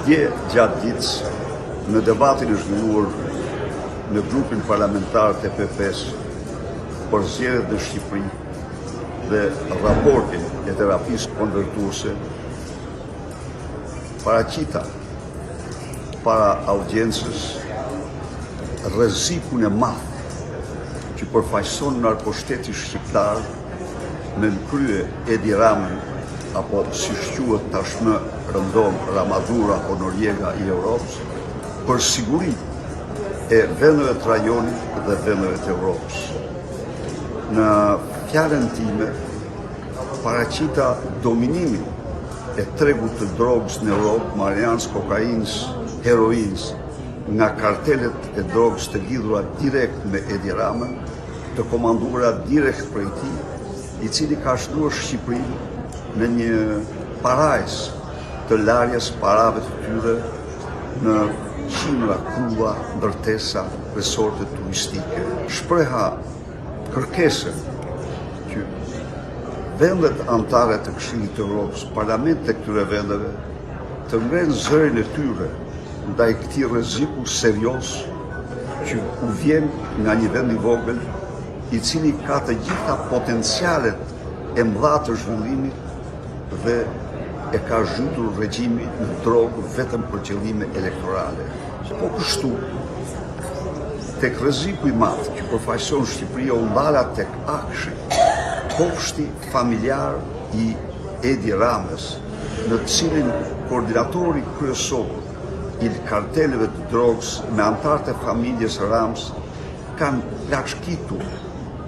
Dje gjatë ditës në debatin e zhvilluar në grupin parlamentar të EPP-s për zgjedhjet në Shqipëri dhe raportin e terapisë konvertuese, paraqita para audiencës rrezikun e madh që përfaqëson narkoshteti shqiptar me në krye Edi Ramën, apo si quhet tashmë rëndom Ramadura apo Noriega i Europës, për siguri e vendeve të rajonit dhe vendeve të Europës. Në fjalën time, paraqita dominimin e tregut të drogës në Europë, marijuanës, kokainës, heroinës, nga kartelet e drogës të lidhura direkt me Edi Ramën, të komanduara direkt prej tij, i cili ka shtruar Shqipërinë në një parajs të larjes parave të tyre në qindra kulla, ndërtesa, resorte turistike. Shpreha kërkesën që vendet anëtare të Këshillit të Evropës, parlamentet e këtyre vendeve, të ngrenë zërin e tyre ndaj këtij rreziku serioz që u vjen nga një vend i vogël, i cili ka të gjitha potencialet e mëdha të zhvillimit dhe e ka zhytur regjimin në drogë vetëm për qëllime elektorale. Po kështu, tek rreziku i madh që përfaqëson Shqipëria u ndala tek akshi, kopshti familjar i Edi Ramës, në të cilin koordinatori kryesor i karteleve të drogës me anëtarët e familjes Ramës kanë plashkitur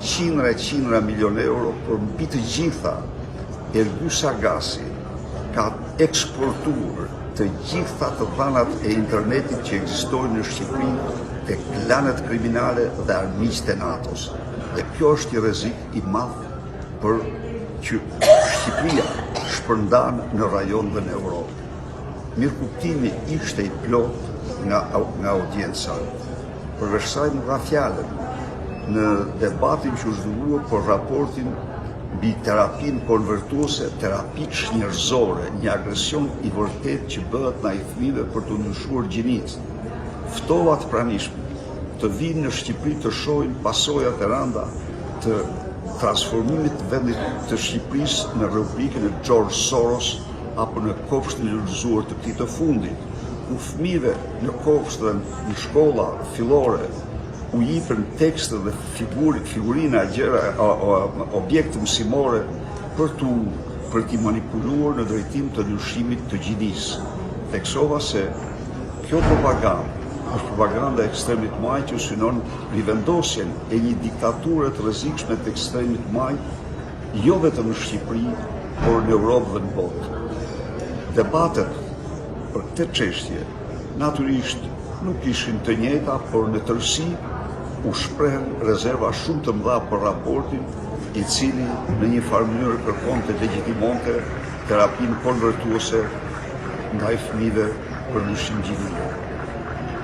qindra milion euro, për mbi të gjitha Ergy Sagasi ka eksportuar të gjitha të dhanat e internetit që ekzistojnë në Shqipëri tek klanet kriminale dhe armiqtë e NATO-s. Dhe kjo është një rrezik i madh për që Shqipëria shpërndan në rajon dhe në Europë. Mirëkuptimi ishte i plot nga audienca. Përveç kësaj më dha fjalën në debatin që u zhvillua për raportin mbi terapinë konvertuese, terapi njerëzore, një agresion i vërtet që bëhet ndaj fëmijëve për të ndryshuar gjinicën. Ftova të pranishme të vinë në Shqipëri të shohin pasojat e rënda të transformimit të vendit të Shqipërisë në rubrikën e George Soros apo në kopshtin e lulëzuar të këtij të fundit, ku fëmijëve në kopshte dhe në shkolla fillore u jepën tekste dhe figurina, gjëra, objekte mësimore për t'i manipuluar në drejtim të ndryshimit të gjinisë. Theksova se kjo propagandë është propaganda e ekstremit maj që synon rivendosjen e një diktature të rrezikshme të ekstremit maj, jo vetëm në Shqipëri, por në Europë dhe në botë. Debatet për këtë çështje natyrisht nuk ishin të njëjta, por në tërësi u shprehen rezerva shumë të mëdha për raportin, i cili në një farë mënyrë kërkonte legjitimonte terapinë konvertuese ndaj fëmijëve për ndryshim gjinike.